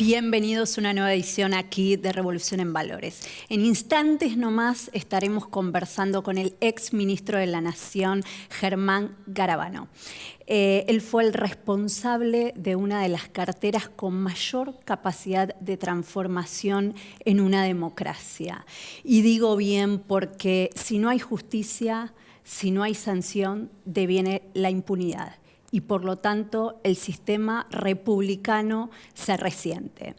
Bienvenidos a una nueva edición aquí de Revolución en Valores. En instantes nomás estaremos conversando con el ex ministro de la Nación, Germán Garabano. Él fue el responsable de una de las carteras con mayor capacidad de transformación en una democracia. Y digo bien porque si no hay justicia, si no hay sanción, deviene la impunidad. Y por lo tanto el sistema republicano se resiente.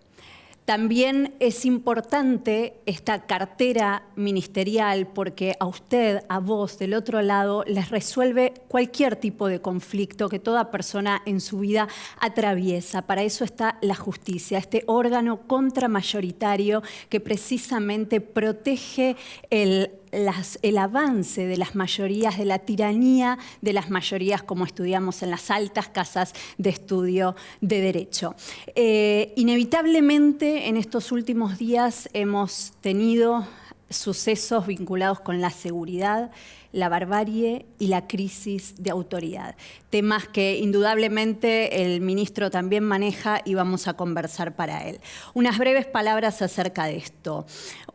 También es importante esta cartera ministerial porque a usted, a vos, del otro lado, les resuelve cualquier tipo de conflicto que toda persona en su vida atraviesa. Para eso está la justicia, este órgano contramayoritario que precisamente protege el avance de las mayorías, de la tiranía de las mayorías, como estudiamos en las altas casas de estudio de Derecho. Inevitablemente, en estos últimos días hemos tenido sucesos vinculados con la seguridad, la barbarie y la crisis de autoridad. Temas que indudablemente el ministro también maneja y vamos a conversar para él. Unas breves palabras acerca de esto.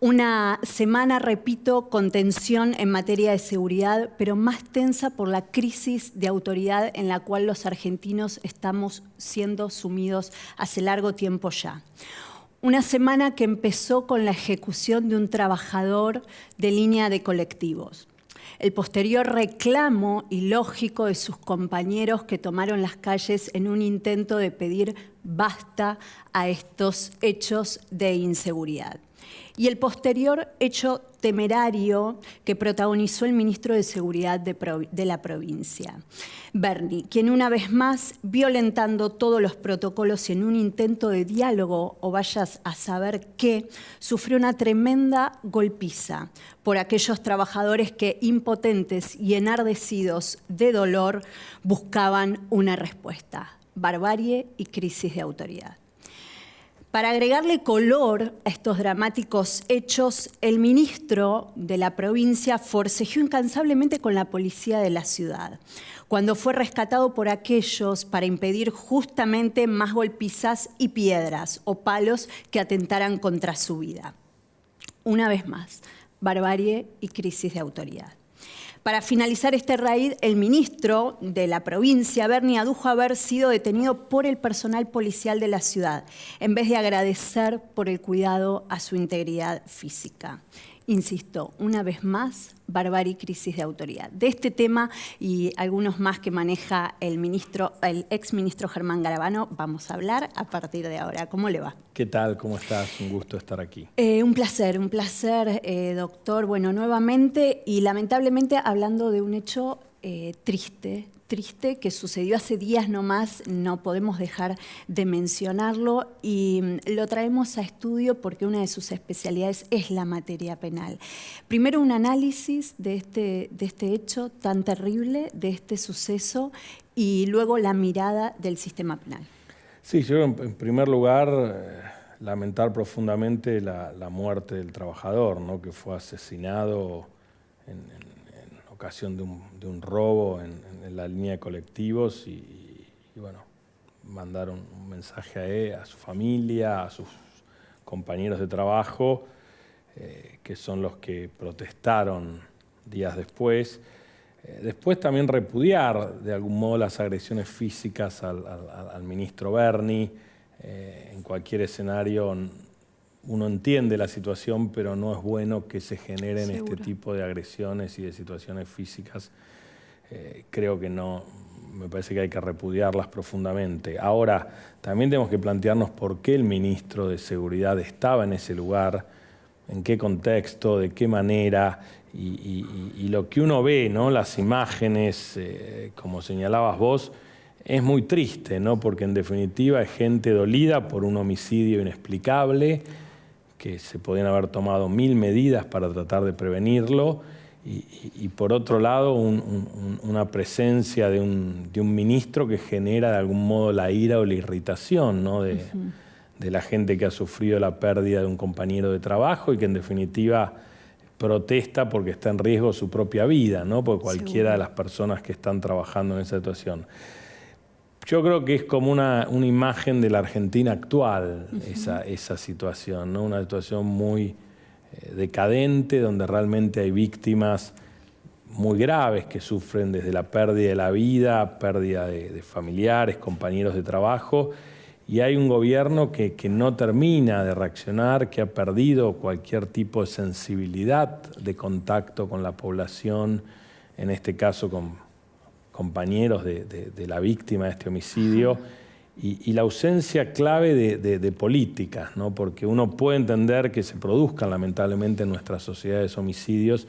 Una semana, repito, con tensión en materia de seguridad, pero más tensa por la crisis de autoridad en la cual los argentinos estamos siendo sumidos hace largo tiempo ya. Una semana que empezó con la ejecución de un trabajador de línea de colectivos. El posterior reclamo ilógico de sus compañeros que tomaron las calles en un intento de pedir basta a estos hechos de inseguridad. Y el posterior hecho temerario que protagonizó el ministro de Seguridad de la provincia, Berni, quien una vez más, violentando todos los protocolos y en un intento de diálogo, o vayas a saber qué, sufrió una tremenda golpiza por aquellos trabajadores que, impotentes y enardecidos de dolor, buscaban una respuesta: barbarie y crisis de autoridad. Para agregarle color a estos dramáticos hechos, el ministro de la provincia forcejeó incansablemente con la policía de la ciudad, cuando fue rescatado por aquellos para impedir justamente más golpizas y piedras o palos que atentaran contra su vida. Una vez más, barbarie y crisis de autoridad. Para finalizar este raid, el ministro de la provincia, Berni, adujo haber sido detenido por el personal policial de la ciudad, en vez de agradecer por el cuidado a su integridad física. Insisto, una vez más, barbarie y crisis de autoridad. De este tema y algunos más que maneja el exministro Germán Garabano, vamos a hablar a partir de ahora. ¿Cómo le va? ¿Qué tal? ¿Cómo estás? Un gusto estar aquí. Un placer, doctor. Bueno, nuevamente y lamentablemente hablando de un hecho triste que sucedió hace días nomás, no podemos dejar de mencionarlo y lo traemos a estudio porque una de sus especialidades es la materia penal. Primero un análisis de este hecho tan terrible, de este suceso, y luego la mirada del sistema penal. Sí, yo en primer lugar lamentar profundamente la muerte del trabajador, ¿no?, que fue asesinado en ocasión de un robo en la línea de colectivos y bueno, mandar un mensaje a su familia, a sus compañeros de trabajo, que son los que protestaron días después. Después también repudiar de algún modo las agresiones físicas al ministro Berni. En cualquier escenario uno entiende la situación, pero no es bueno que se generen Seguro. este tipo de agresiones y de situaciones físicas. Creo que no, me parece que hay que repudiarlas profundamente. Ahora, también tenemos que plantearnos por qué el ministro de Seguridad estaba en ese lugar, en qué contexto, de qué manera, y lo que uno ve, ¿no?, las imágenes, como señalabas vos, es muy triste, ¿no?, porque en definitiva es gente dolida por un homicidio inexplicable, que se podían haber tomado 1000 medidas para tratar de prevenirlo, y por otro lado una presencia de un ministro que genera de algún modo la ira o la irritación, ¿no?, de la gente que ha sufrido la pérdida de un compañero de trabajo y que en definitiva protesta porque está en riesgo su propia vida, ¿no?, por cualquiera de las personas que están trabajando en esa situación. Yo creo que es como una imagen de la Argentina actual, esa situación, ¿no? Una situación muy decadente, donde realmente hay víctimas muy graves que sufren desde la pérdida de la vida, pérdida de familiares, compañeros de trabajo, y hay un gobierno que no termina de reaccionar, que ha perdido cualquier tipo de sensibilidad de contacto con la población, en este caso con compañeros de la víctima de este homicidio, y la ausencia clave de políticas, ¿no? Porque uno puede entender que se produzcan lamentablemente en nuestras sociedades homicidios,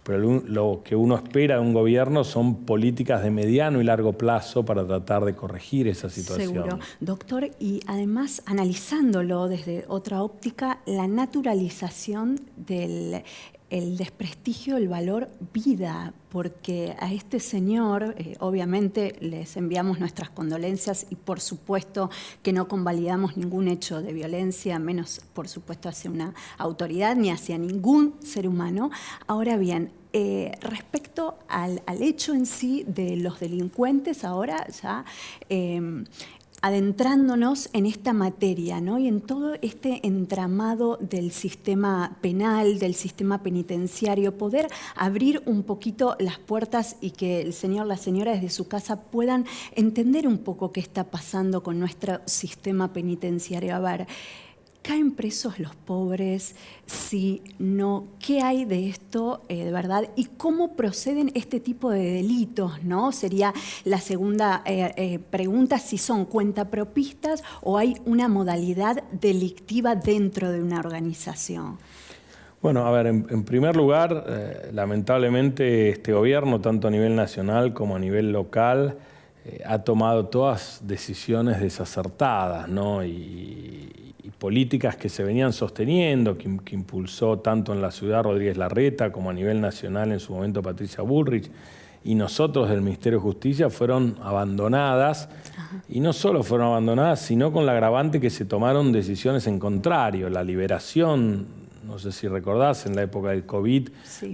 pero lo que uno espera de un gobierno son políticas de mediano y largo plazo para tratar de corregir esa situación. Seguro. Doctor, y además analizándolo desde otra óptica, la naturalización del desprestigio del valor vida, porque a este señor, obviamente les enviamos nuestras condolencias y por supuesto que no convalidamos ningún hecho de violencia, menos por supuesto hacia una autoridad ni hacia ningún ser humano. Ahora bien, respecto al hecho en sí de los delincuentes, ahora ya adentrándonos en esta materia, ¿no? Y en todo este entramado del sistema penal, del sistema penitenciario, poder abrir un poquito las puertas y que el señor, la señora desde su casa puedan entender un poco qué está pasando con nuestro sistema penitenciario. A ver, ¿caen presos los pobres? Si no, ¿qué hay de esto de verdad? ¿Y cómo proceden este tipo de delitos, ¿no? Sería la segunda pregunta, si son cuentapropistas o hay una modalidad delictiva dentro de una organización. Bueno, a ver, en primer lugar, lamentablemente este gobierno, tanto a nivel nacional como a nivel local, ha tomado todas decisiones desacertadas, ¿no? Y políticas que se venían sosteniendo, que impulsó tanto en la ciudad Rodríguez Larreta como a nivel nacional en su momento Patricia Bullrich, y nosotros del Ministerio de Justicia, fueron abandonadas. Y no solo fueron abandonadas, sino con la agravante que se tomaron decisiones en contrario. La liberación, no sé si recordás, en la época del COVID,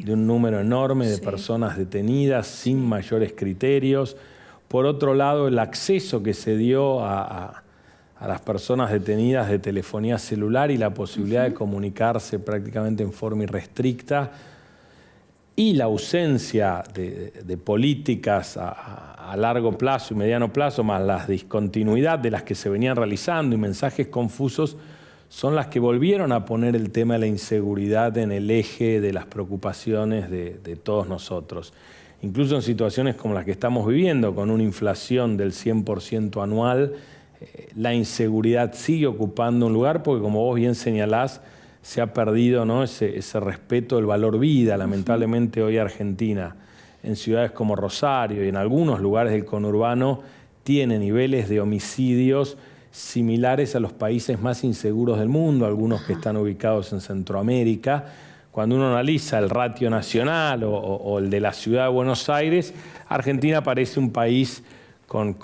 de un número enorme de personas detenidas sin mayores criterios. Por otro lado, el acceso que se dio a las personas detenidas de telefonía celular y la posibilidad de comunicarse prácticamente en forma irrestricta, y la ausencia de políticas a largo plazo y mediano plazo, más la discontinuidad de las que se venían realizando y mensajes confusos, son las que volvieron a poner el tema de la inseguridad en el eje de las preocupaciones de todos nosotros. Incluso en situaciones como las que estamos viviendo, con una inflación del 100% anual, la inseguridad sigue ocupando un lugar porque, como vos bien señalás, se ha perdido, ¿no? ese respeto del valor vida. Lamentablemente hoy Argentina, en ciudades como Rosario y en algunos lugares del conurbano, tiene niveles de homicidios similares a los países más inseguros del mundo, algunos que están ubicados en Centroamérica. Cuando uno analiza el ratio nacional o el de la ciudad de Buenos Aires, Argentina parece un país con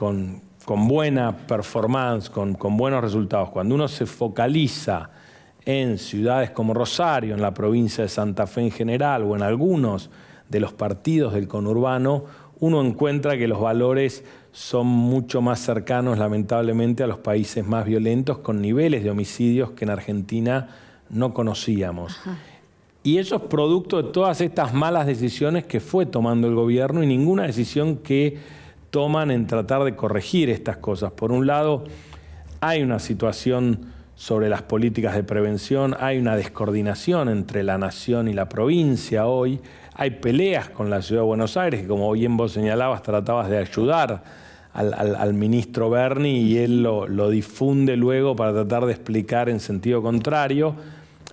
buena performance, con buenos resultados. Cuando uno se focaliza en ciudades como Rosario, en la provincia de Santa Fe en general, o en algunos de los partidos del conurbano, uno encuentra que los valores son mucho más cercanos, lamentablemente, a los países más violentos, con niveles de homicidios que en Argentina no conocíamos. Y eso es producto de todas estas malas decisiones que fue tomando el gobierno, y ninguna decisión que toman en tratar de corregir estas cosas. Por un lado, hay una situación sobre las políticas de prevención, hay una descoordinación entre la nación y la provincia hoy, hay peleas con la ciudad de Buenos Aires, que como bien vos señalabas, tratabas de ayudar al ministro Berni, y él lo difunde luego para tratar de explicar en sentido contrario.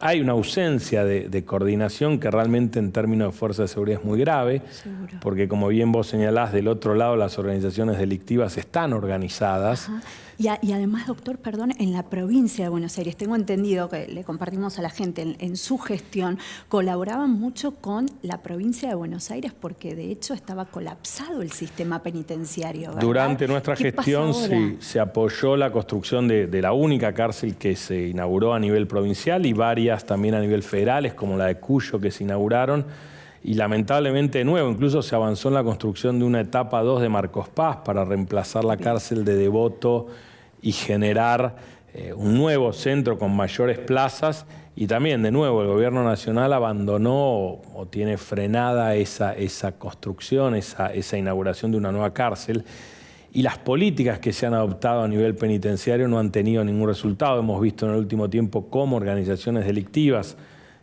Hay una ausencia de coordinación que realmente en términos de fuerza de seguridad es muy grave. Seguro. Porque, como bien vos señalás, del otro lado las organizaciones delictivas están organizadas. Y además, doctor, perdón, en la provincia de Buenos Aires, tengo entendido que le compartimos a la gente, en su gestión colaboraban mucho con la provincia de Buenos Aires, porque de hecho estaba colapsado el sistema penitenciario, ¿verdad? Durante nuestra gestión se apoyó la construcción de la única cárcel que se inauguró a nivel provincial, y varias también a nivel federales, como la de Cuyo, que se inauguraron. y lamentablemente de nuevo, incluso se avanzó en la construcción de una etapa 2 de Marcos Paz para reemplazar la cárcel de Devoto y generar un nuevo centro con mayores plazas, y también de nuevo el gobierno nacional abandonó o tiene frenada esa construcción, esa inauguración de una nueva cárcel, y las políticas que se han adoptado a nivel penitenciario no han tenido ningún resultado. Hemos visto en el último tiempo cómo organizaciones delictivas,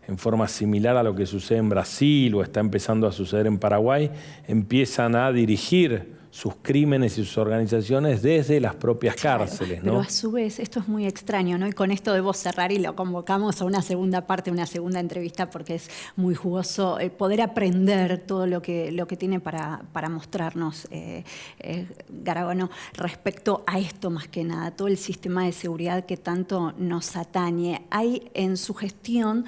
en forma similar a lo que sucede en Brasil o está empezando a suceder en Paraguay, empiezan a dirigir sus crímenes y sus organizaciones desde las propias cárceles, ¿no? Pero a su vez, esto es muy extraño, ¿no? Y con esto debo cerrar y lo convocamos a una segunda parte, una segunda entrevista, porque es muy jugoso poder aprender todo lo que tiene para mostrarnos Garabano respecto a esto más que nada, todo el sistema de seguridad que tanto nos atañe. Hay en su gestión,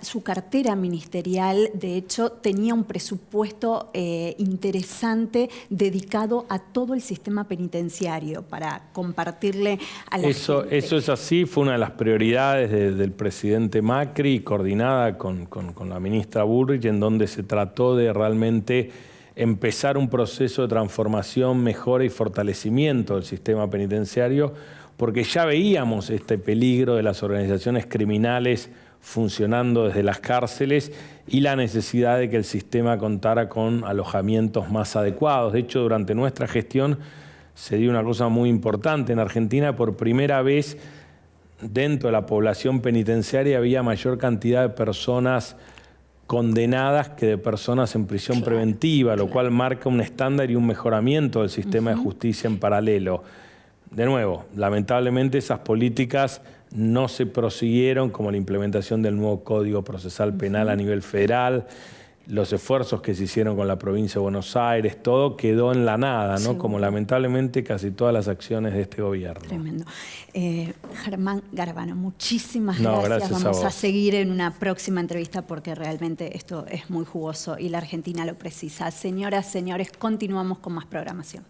su cartera ministerial, de hecho, tenía un presupuesto interesante dedicado a todo el sistema penitenciario para compartirle a la gente. Eso es así, fue una de las prioridades del presidente Macri, coordinada con la ministra Bullrich, en donde se trató de realmente empezar un proceso de transformación, mejora y fortalecimiento del sistema penitenciario, porque ya veíamos este peligro de las organizaciones criminales funcionando desde las cárceles y la necesidad de que el sistema contara con alojamientos más adecuados. De hecho, durante nuestra gestión se dio una cosa muy importante. En Argentina, por primera vez, dentro de la población penitenciaria había mayor cantidad de personas condenadas que de personas en prisión preventiva, lo cual marca un estándar y un mejoramiento del sistema de justicia en paralelo. De nuevo, lamentablemente esas políticas no se prosiguieron, como la implementación del nuevo Código Procesal Penal a nivel federal, los esfuerzos que se hicieron con la provincia de Buenos Aires, todo quedó en la nada, ¿no? Sí. Como lamentablemente casi todas las acciones de este gobierno. Tremendo. Germán Garabano, muchísimas gracias. Vamos a seguir en una próxima entrevista porque realmente esto es muy jugoso y la Argentina lo precisa. Señoras, señores, continuamos con más programación.